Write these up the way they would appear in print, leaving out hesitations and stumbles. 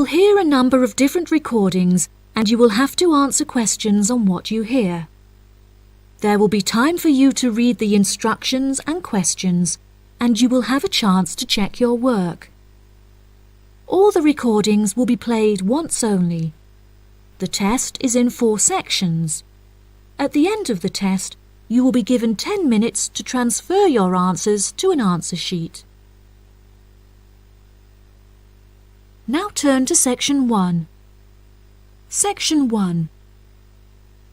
hear a number of different recordings and you will have to answer questions on what you hear. There will be time for you to read the instructions and questions, and you will have a chance to check your work. All the recordings will be played once only. The test is in 4 sections. At the end of the test, you will be given 10 minutes to transfer your answers to an answer sheet. Now turn to Section 1. Section 1.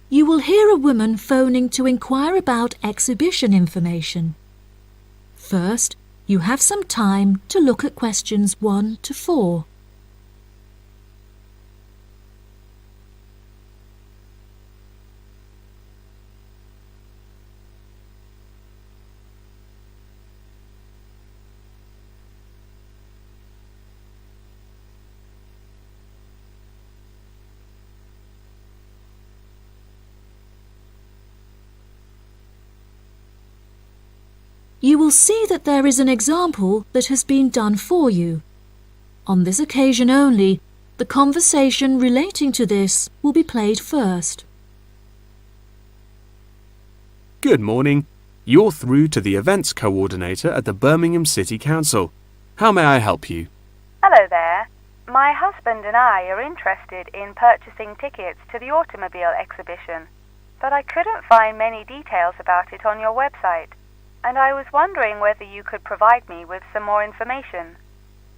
You will hear a woman phoning to inquire about exhibition information. First, you have some time to look at questions 1 to 4. You will see that there is an example that has been done for you. On this occasion only, the conversation relating to this will be played first. Good morning. You're through to the events coordinator at the Birmingham City Council. How may I help you? Hello there. My husband and I are interested in purchasing tickets to the automobile exhibition, but I couldn't find many details about it on your website. And I was wondering whether you could provide me with some more information.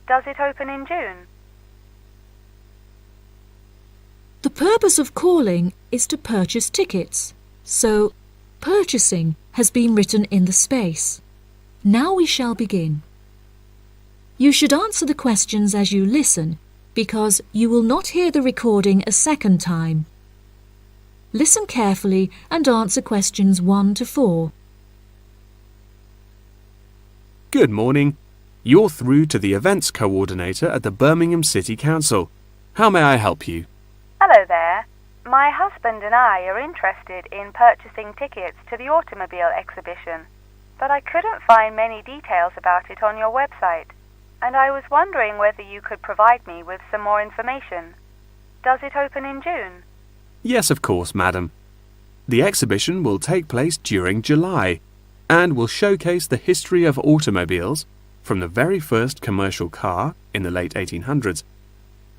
Does it open in June? The purpose of calling is to purchase tickets, so purchasing has been written in the space. Now we shall begin. You should answer the questions as you listen, because you will not hear the recording a second time. Listen carefully and answer questions 1 to 4. Good morning. You're through to the events coordinator at the Birmingham City Council. How may I help you? Hello there. My husband and I are interested in purchasing tickets to the automobile exhibition, but I couldn't find many details about it on your website, and I was wondering whether you could provide me with some more information. Does it open in June? Yes, of course, madam. The exhibition will take place during July and will showcase the history of automobiles from the very first commercial car in the late 1800s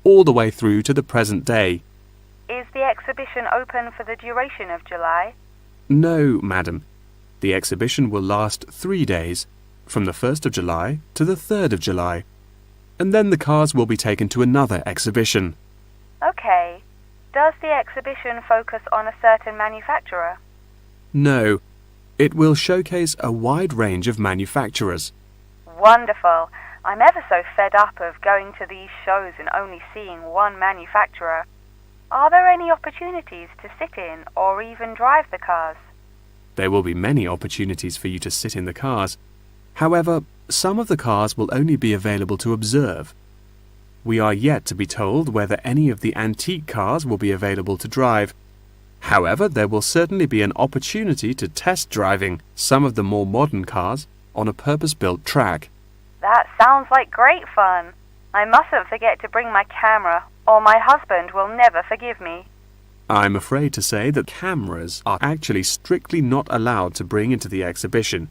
all the way through to the present day. Is the exhibition open for the duration of July? No, madam. The exhibition will last 3 days, from the 1st of July to the 3rd of July, and then the cars will be taken to another exhibition. Okay. Does the exhibition focus on a certain manufacturer? No. It will showcase a wide range of manufacturers. Wonderful. I'm ever so fed up of going to these shows and only seeing one manufacturer. Are there any opportunities to sit in or even drive the cars? There will be many opportunities for you to sit in the cars. However, some of the cars will only be available to observe. We are yet to be told whether any of the antique cars will be available to drive. However, there will certainly be an opportunity to test driving some of the more modern cars on a purpose-built track. That sounds like great fun. I mustn't forget to bring my camera, or my husband will never forgive me. I'm afraid to say that cameras are actually strictly not allowed to bring into the exhibition.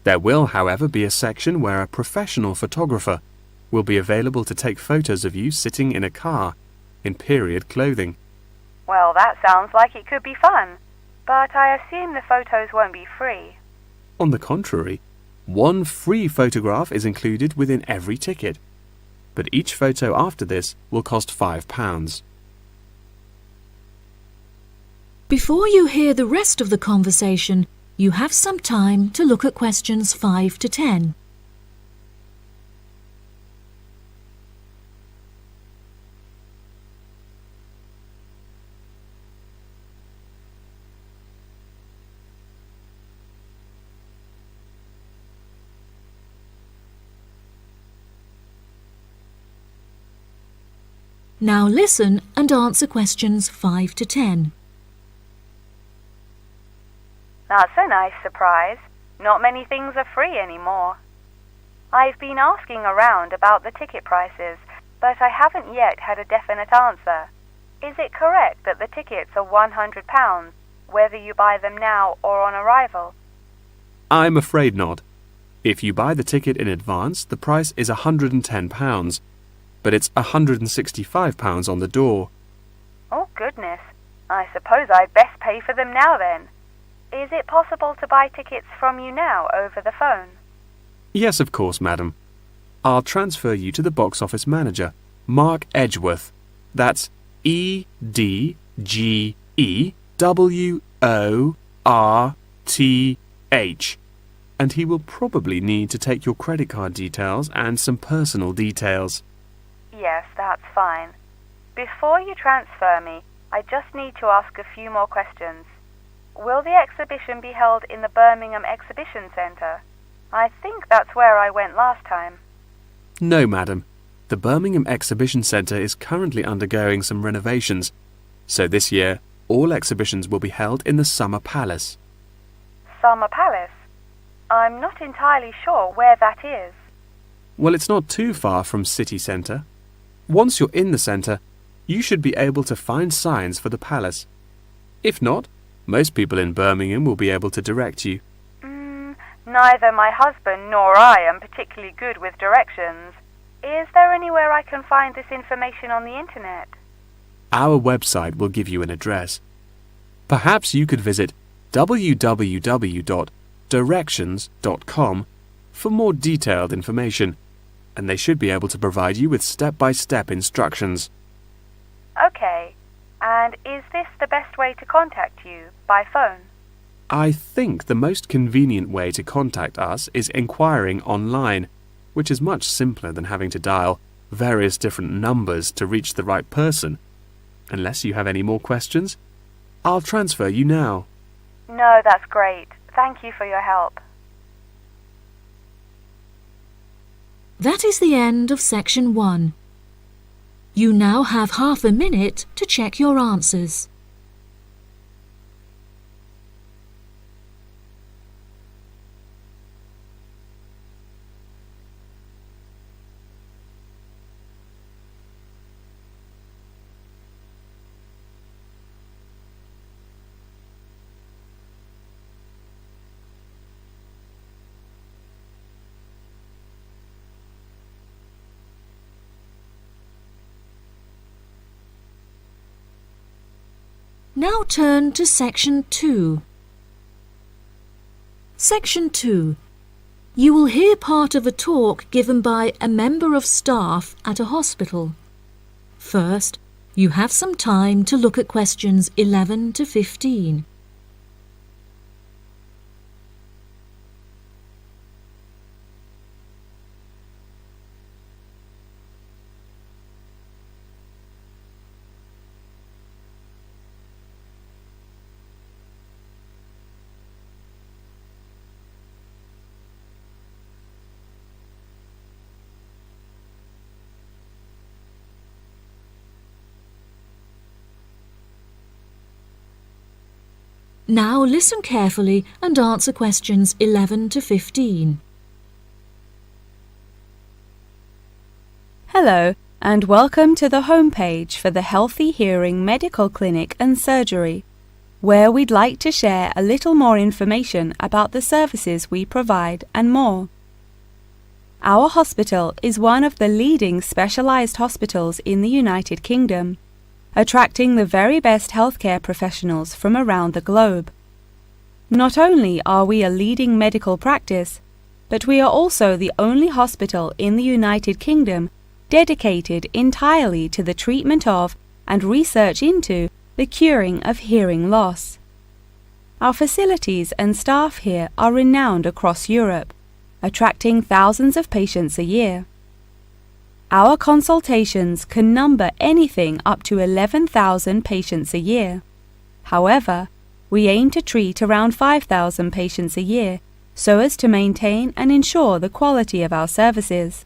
There will, however, be a section where a professional photographer will be available to take photos of you sitting in a car in period clothing. Well, that sounds like it could be fun, but I assume the photos won't be free. On the contrary, one free photograph is included within every ticket, but each photo after this will cost £5. Before you hear the rest of the conversation, you have some time to look at questions 5 to 10. Now listen and answer questions 5 to 10. That's a nice surprise. Not many things are free anymore. I've been asking around about the ticket prices, but I haven't yet had a definite answer. Is it correct that the tickets are £100, whether you buy them now or on arrival? I'm afraid not. If you buy the ticket in advance, the price is £110, but it's £165 on the door. Oh, goodness. I suppose I'd best pay for them now then. Is it possible to buy tickets from you now over the phone? Yes, of course, madam. I'll transfer you to the box office manager, Mark Edgeworth. That's EDGEWORTH. And he will probably need to take your credit card details and some personal details. Yes, that's fine. Before you transfer me, I just need to ask a few more questions. Will the exhibition be held in the Birmingham Exhibition Centre? I think that's where I went last time. No, madam. The Birmingham Exhibition Centre is currently undergoing some renovations, so this year all exhibitions will be held in the Summer Palace. Summer Palace? I'm not entirely sure where that is. Well, it's not too far from City Centre. Once you're in the centre, you should be able to find signs for the palace. If not, most people in Birmingham will be able to direct you. Neither my husband nor I am particularly good with directions. Is there anywhere I can find this information on the internet? Our website will give you an address. Perhaps you could visit www.directions.com for more detailed information, and they should be able to provide you with step-by-step instructions. Okay, and is this the best way to contact you, by phone? I think the most convenient way to contact us is inquiring online, which is much simpler than having to dial various different numbers to reach the right person. Unless you have any more questions, I'll transfer you now. No, that's great. Thank you for your help. That is the end of section 1. You now have half a minute to check your answers. Now turn to section 2. Section 2. You will hear part of a talk given by a member of staff at a hospital. First, you have some time to look at questions 11 to 15. Now listen carefully and answer questions 11 to 15. Hello, and welcome to the homepage for the Healthy Hearing Medical Clinic and Surgery, where we'd like to share a little more information about the services we provide and more. Our hospital is one of the leading specialised hospitals in the United Kingdom, attracting the very best healthcare professionals from around the globe. Not only are we a leading medical practice, but we are also the only hospital in the United Kingdom dedicated entirely to the treatment of and research into the curing of hearing loss. Our facilities and staff here are renowned across Europe, attracting thousands of patients a year. Our consultations can number anything up to 11,000 patients a year. However, we aim to treat around 5,000 patients a year so as to maintain and ensure the quality of our services.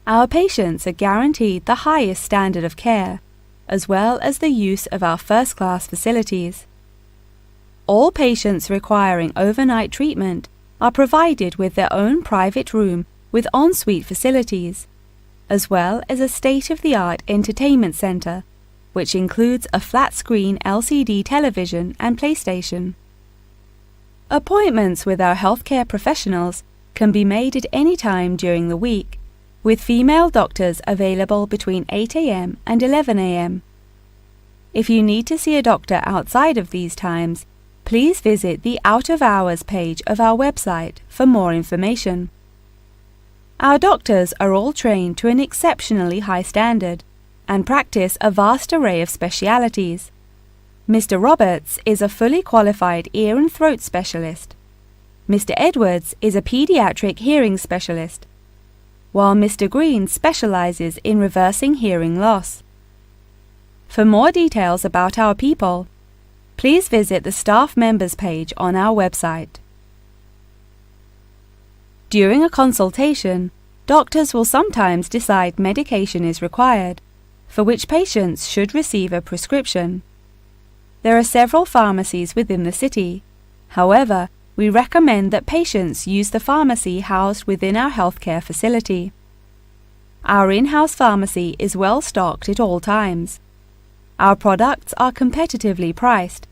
Our patients are guaranteed the highest standard of care, as well as the use of our first-class facilities. All patients requiring overnight treatment are provided with their own private room with ensuite facilities, as well as a state-of-the-art entertainment centre, which includes a flat-screen LCD television and PlayStation. Appointments with our healthcare professionals can be made at any time during the week, with female doctors available between 8 a.m. and 11 a.m. If you need to see a doctor outside of these times, please visit the Out of Hours page of our website for more information. Our doctors are all trained to an exceptionally high standard and practice a vast array of specialities. Mr. Roberts is a fully qualified ear and throat specialist. Mr. Edwards is a pediatric hearing specialist, while Mr. Green specializes in reversing hearing loss. For more details about our people, please visit the staff members page on our website. During a consultation, doctors will sometimes decide medication is required, for which patients should receive a prescription. There are several pharmacies within the city. However, we recommend that patients use the pharmacy housed within our healthcare facility. Our in-house pharmacy is well stocked at all times. Our products are competitively priced,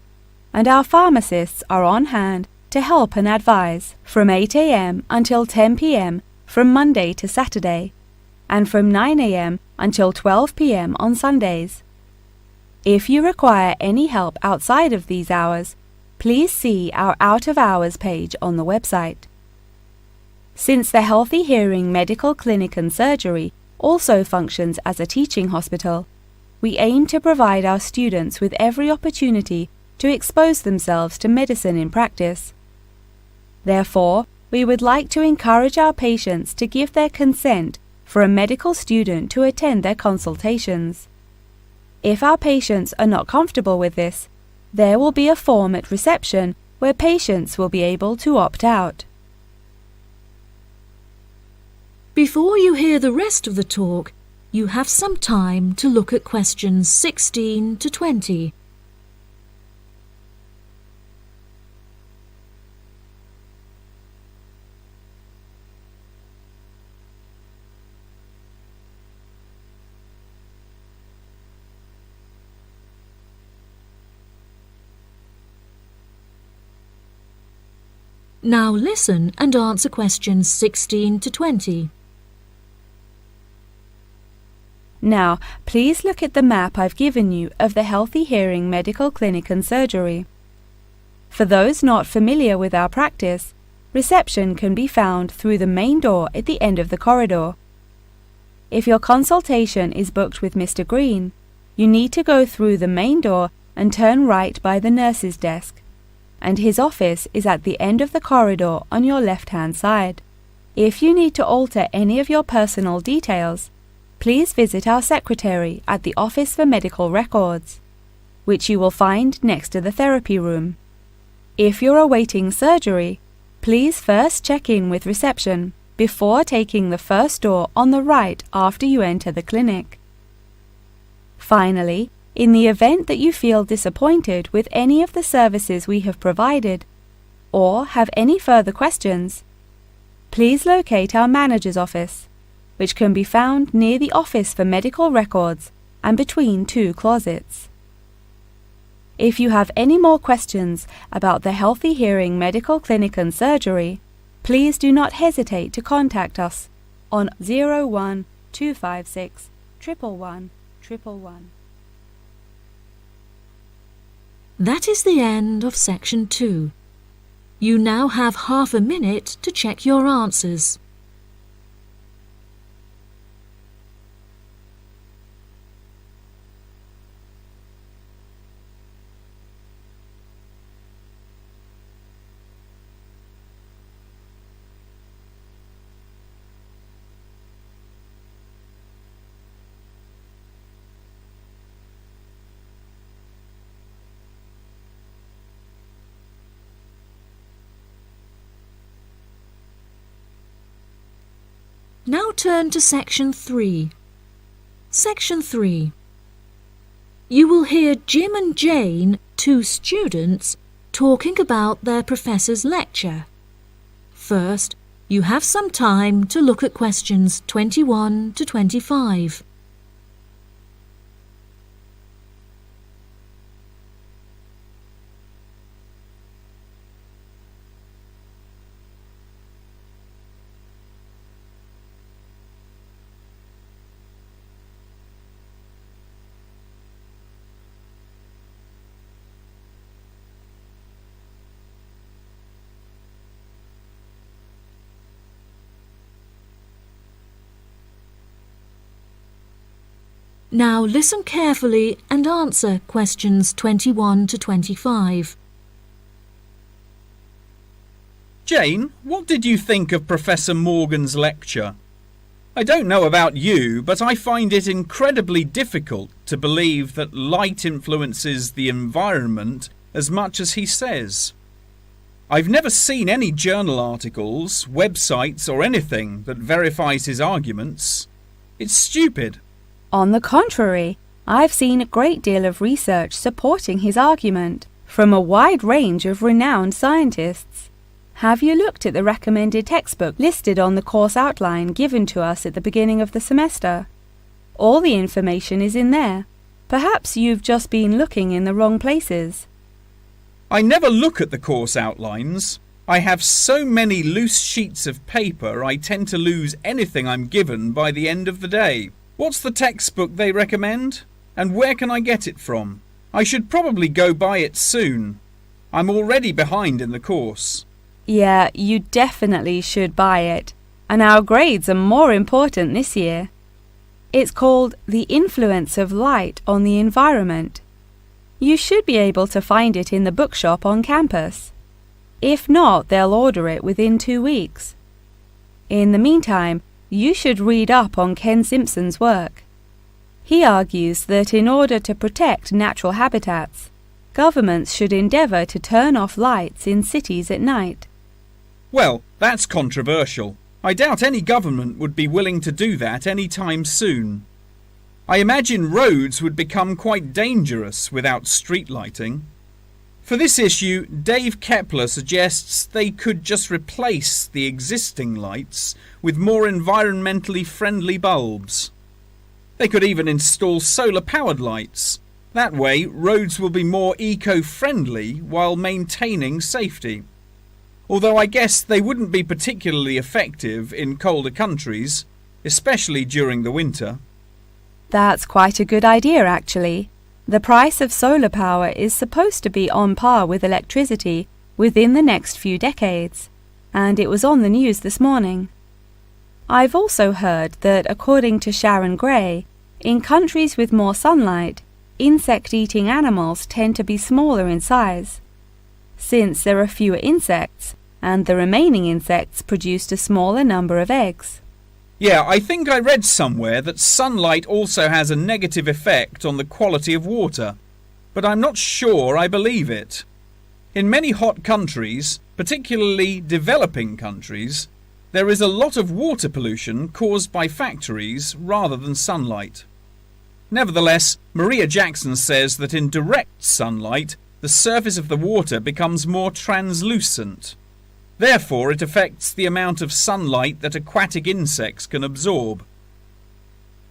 and our pharmacists are on hand to help and advise from 8 a.m. until 10 p.m. from Monday to Saturday, and from 9 a.m. until 12 p.m. on Sundays. If you require any help outside of these hours, please see our Out of Hours page on the website. Since the Healthy Hearing Medical Clinic and Surgery also functions as a teaching hospital, we aim to provide our students with every opportunity to expose themselves to medicine in practice. Therefore, we would like to encourage our patients to give their consent for a medical student to attend their consultations. If our patients are not comfortable with this, there will be a form at reception where patients will be able to opt out. Before you hear the rest of the talk, you have some time to look at questions 16 to 20. Now listen and answer questions 16 to 20. Now, please look at the map I've given you of the Healthy Hearing Medical Clinic and Surgery. For those not familiar with our practice, reception can be found through the main door at the end of the corridor. If your consultation is booked with Mr. Green, you need to go through the main door and turn right by the nurse's desk, and his office is at the end of the corridor on your left-hand side. If you need to alter any of your personal details, please visit our secretary at the Office for Medical Records, which you will find next to the therapy room. If you're awaiting surgery, please first check in with reception before taking the first door on the right after you enter the clinic. Finally, in the event that you feel disappointed with any of the services we have provided, or have any further questions, please locate our manager's office, which can be found near the Office for Medical Records and between two closets. If you have any more questions about the Healthy Hearing Medical Clinic and Surgery, please do not hesitate to contact us on 01 256 111 111. That is the end of section 2. You now have half a minute to check your answers. Now turn to section 3. Section 3. You will hear Jim and Jane, two students, talking about their professor's lecture. First, You have some time to look at questions 21 to 25. Now listen carefully and answer questions 21 to 25. Jane, what did you think of Professor Morgan's lecture? I don't know about you, but I find it incredibly difficult to believe that light influences the environment as much as he says. I've never seen any journal articles, websites or anything that verifies his arguments. It's stupid. On the contrary, I've seen a great deal of research supporting his argument from a wide range of renowned scientists. Have you looked at the recommended textbook listed on the course outline given to us at the beginning of the semester? All the information is in there. Perhaps you've just been looking in the wrong places. I never look at the course outlines. I have so many loose sheets of paper I tend to lose anything I'm given by the end of the day. What's the textbook they recommend? And where can I get it from? I should probably go buy it soon. I'm already behind in the course. Yeah, you definitely should buy it. And our grades are more important this year. It's called The Influence of Light on the Environment. You should be able to find it in the bookshop on campus. If not, they'll order it within 2 weeks. In the meantime, you should read up on Ken Simpson's work. He argues that in order to protect natural habitats, governments should endeavour to turn off lights in cities at night. Well, that's controversial. I doubt any government would be willing to do that any time soon. I imagine roads would become quite dangerous without street lighting. For this issue, Dave Kepler suggests they could just replace the existing lights with more environmentally friendly bulbs. They could even install solar-powered lights. That way, roads will be more eco-friendly while maintaining safety. Although I guess they wouldn't be particularly effective in colder countries, especially during the winter. That's quite a good idea, actually. The price of solar power is supposed to be on par with electricity within the next few decades, and it was on the news this morning. I've also heard that, according to Sharon Gray, in countries with more sunlight, insect-eating animals tend to be smaller in size. Since there are fewer insects, and the remaining insects produced a smaller number of eggs. Yeah, I think I read somewhere that sunlight also has a negative effect on the quality of water, but I'm not sure I believe it. In many hot countries, particularly developing countries, there is a lot of water pollution caused by factories rather than sunlight. Nevertheless, Maria Jackson says that in direct sunlight, the surface of the water becomes more translucent. Therefore, it affects the amount of sunlight that aquatic insects can absorb.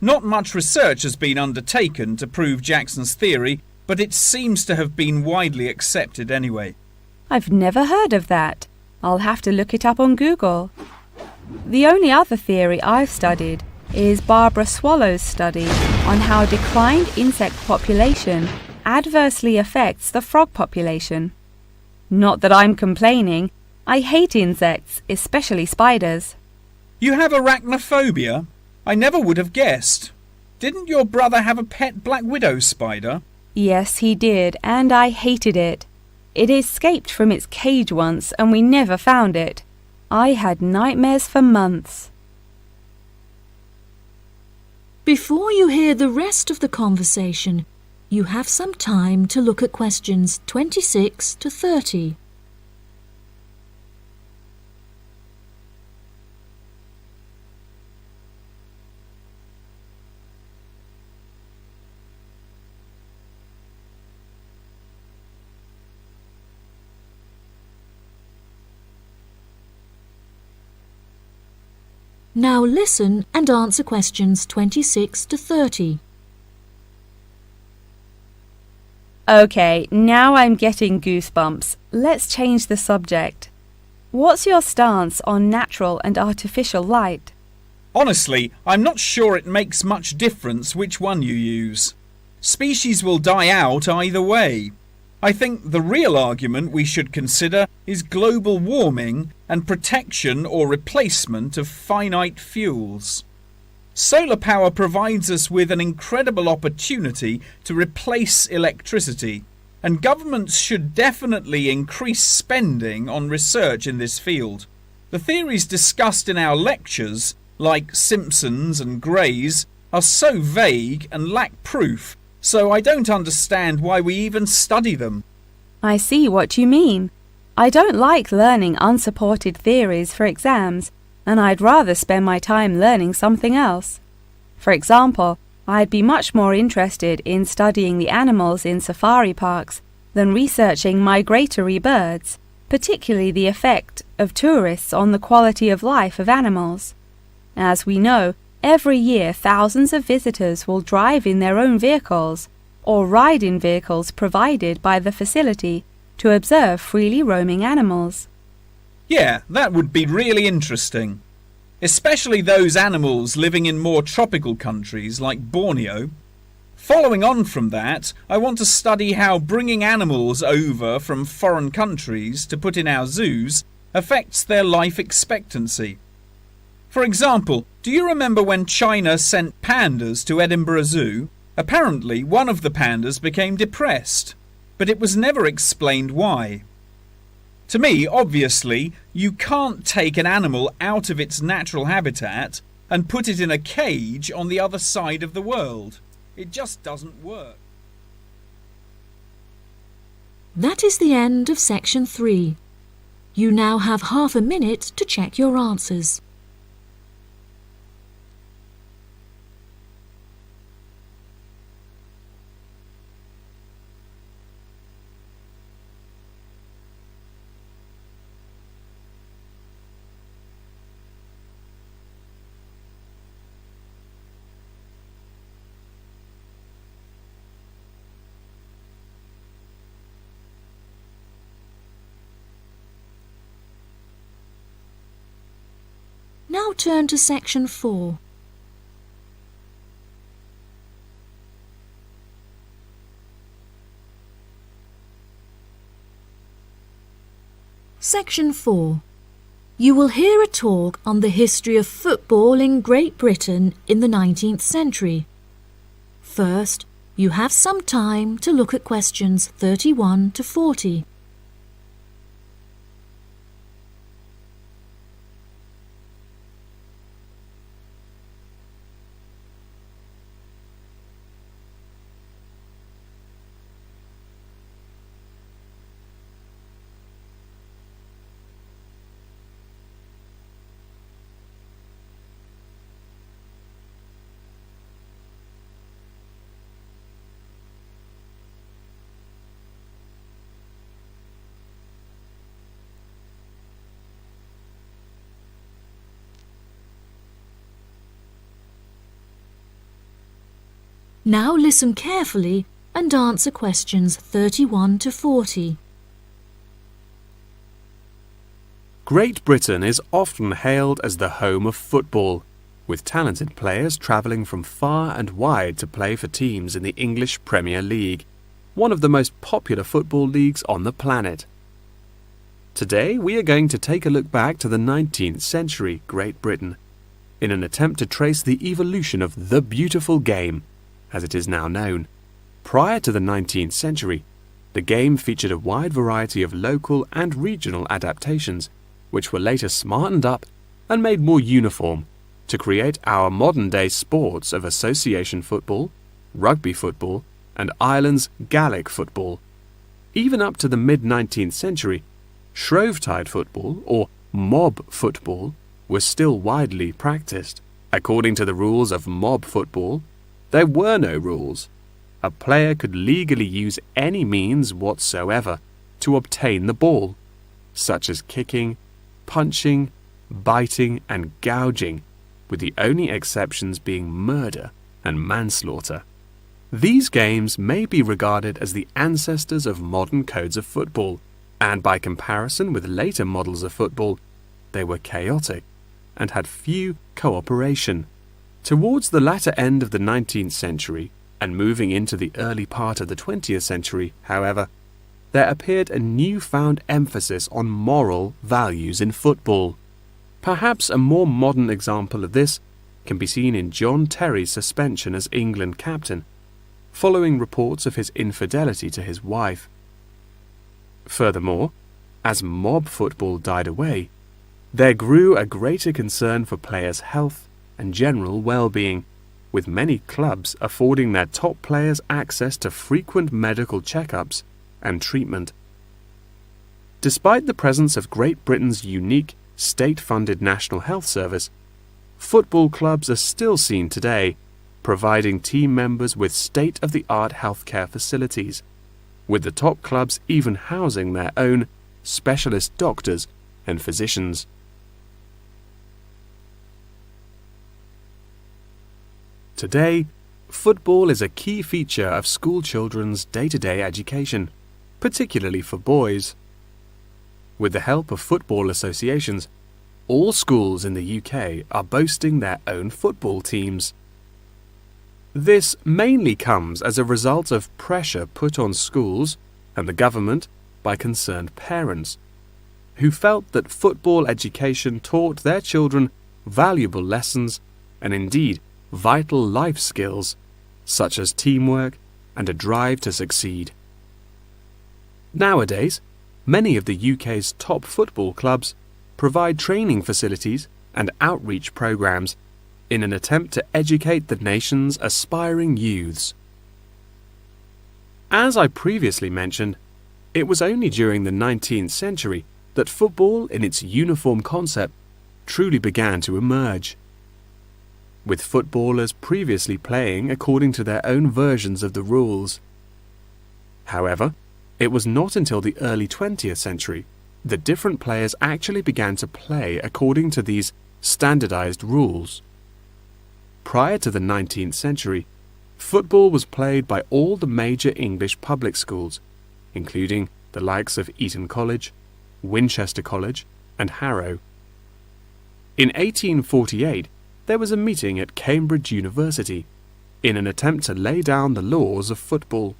Not much research has been undertaken to prove Jackson's theory, but it seems to have been widely accepted anyway. I've never heard of that. I'll have to look it up on Google. The only other theory I've studied is Barbara Swallow's study on how declined insect population adversely affects the frog population. Not that I'm complaining. I hate insects, especially spiders. You have arachnophobia? I never would have guessed. Didn't your brother have a pet black widow spider? Yes, he did, and I hated it. It escaped from its cage once, and we never found it. I had nightmares for months. Before you hear the rest of the conversation, you have some time to look at questions 26 to 30. Now listen and answer questions 26 to 30. Okay, now I'm getting goosebumps. Let's change the subject. What's your stance on natural and artificial light? Honestly, I'm not sure it makes much difference which one you use. Species will die out either way. I think the real argument we should consider is global warming and protection or replacement of finite fuels. Solar power provides us with an incredible opportunity to replace electricity, and governments should definitely increase spending on research in this field. The theories discussed in our lectures, like Simpson's and Gray's, are so vague and lack proof, so I don't understand why we even study them. I see what you mean. I don't like learning unsupported theories for exams, and I'd rather spend my time learning something else. For example, I'd be much more interested in studying the animals in safari parks than researching migratory birds, particularly the effect of tourists on the quality of life of animals. As we know, every year thousands of visitors will drive in their own vehicles or ride in vehicles provided by the facility to observe freely roaming animals. Yeah, that would be really interesting. Especially those animals living in more tropical countries like Borneo. Following on from that, I want to study how bringing animals over from foreign countries to put in our zoos affects their life expectancy. For example, do you remember when China sent pandas to Edinburgh Zoo? Apparently, one of the pandas became depressed, but it was never explained why. To me, obviously, you can't take an animal out of its natural habitat and put it in a cage on the other side of the world. It just doesn't work. That is the end of section 3. You now have half a minute to check your answers. Now turn to section 4. Section 4. You will hear a talk on the history of football in Great Britain in the 19th century. First, you have some time to look at questions 31 to 40. Now listen carefully and answer questions 31 to 40. Great Britain is often hailed as the home of football, with talented players travelling from far and wide to play for teams in the English Premier League, one of the most popular football leagues on the planet. Today we are going to take a look back to the 19th century Great Britain, in an attempt to trace the evolution of the beautiful game, as it is now known. Prior to the 19th century, the game featured a wide variety of local and regional adaptations, which were later smartened up and made more uniform to create our modern-day sports of association football, rugby football, and Ireland's Gaelic football. Even up to the mid-19th century, Shrovetide football, or mob football, was still widely practiced. According to the rules of mob football, there were no rules. A player could legally use any means whatsoever to obtain the ball, such as kicking, punching, biting and gouging, with the only exceptions being murder and manslaughter. These games may be regarded as the ancestors of modern codes of football, and by comparison with later models of football, they were chaotic and had few cooperation. Towards the latter end of the 19th century and moving into the early part of the 20th century, however, there appeared a newfound emphasis on moral values in football. Perhaps a more modern example of this can be seen in John Terry's suspension as England captain, following reports of his infidelity to his wife. Furthermore, as mob football died away, there grew a greater concern for players' health and general well-being, with many clubs affording their top players access to frequent medical checkups and treatment. Despite the presence of Great Britain's unique state-funded National Health Service, football clubs are still seen today providing team members with state-of-the-art healthcare facilities, with the top clubs even housing their own specialist doctors and physicians. Today, football is a key feature of school children's day-to-day education, particularly for boys. With the help of football associations, all schools in the UK are boasting their own football teams. This mainly comes as a result of pressure put on schools and the government by concerned parents, who felt that football education taught their children valuable lessons and indeed vital life skills, such as teamwork and a drive to succeed. Nowadays, many of the UK's top football clubs provide training facilities and outreach programs in an attempt to educate the nation's aspiring youths. As I previously mentioned, it was only during the 19th century that football in its uniform concept truly began to emerge, with footballers previously playing according to their own versions of the rules. However, it was not until the early 20th century that different players actually began to play according to these standardized rules. Prior to the 19th century, football was played by all the major English public schools, including the likes of Eton College, Winchester College, and Harrow. In 1848, there was a meeting at Cambridge University in an attempt to lay down the laws of football.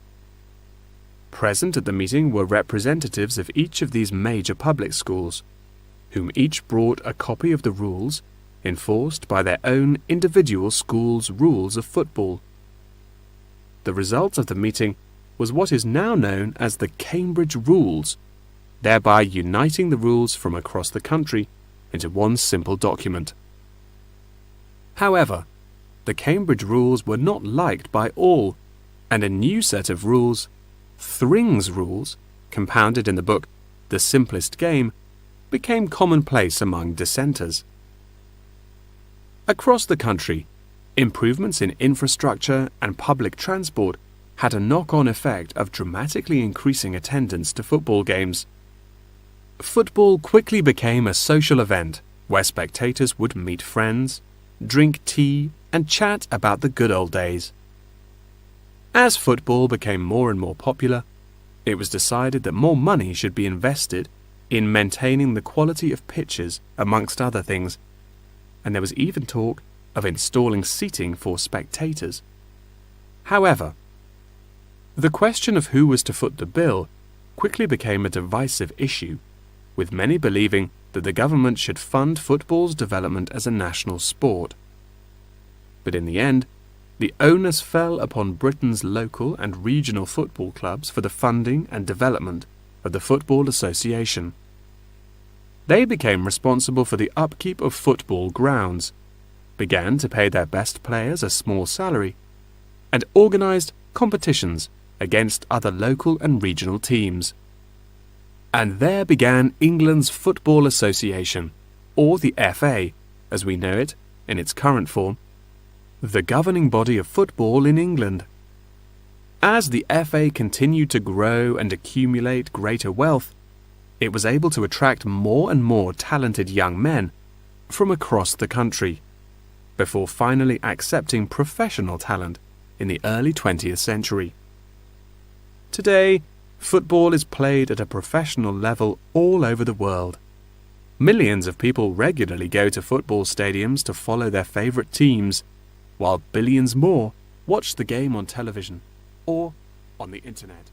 Present at the meeting were representatives of each of these major public schools, whom each brought a copy of the rules enforced by their own individual school's rules of football. The result of the meeting was what is now known as the Cambridge Rules, thereby uniting the rules from across the country into one simple document. However, the Cambridge Rules were not liked by all, and a new set of rules, Thring's Rules, compounded in the book The Simplest Game, became commonplace among dissenters. Across the country, improvements in infrastructure and public transport had a knock-on effect of dramatically increasing attendance to football games. Football quickly became a social event where spectators would meet friends, drink tea, and chat about the good old days. As football became more and more popular, it was decided that more money should be invested in maintaining the quality of pitches, amongst other things, and there was even talk of installing seating for spectators. However, the question of who was to foot the bill quickly became a divisive issue, with many believing that the government should fund football's development as a national sport. But in the end, the onus fell upon Britain's local and regional football clubs for the funding and development of the Football Association. They became responsible for the upkeep of football grounds, began to pay their best players a small salary, and organised competitions against other local and regional teams. And there began England's Football Association, or the FA, as we know it in its current form, the governing body of football in England. As the FA continued to grow and accumulate greater wealth, it was able to attract more and more talented young men from across the country. before finally accepting professional talent in the early 20th century. Today, football is played at a professional level all over the world. Millions of people regularly go to football stadiums to follow their favourite teams, while billions more watch the game on television or on the internet.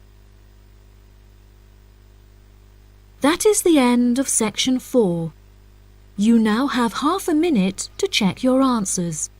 That is the end of section 4. You now have half a minute to check your answers.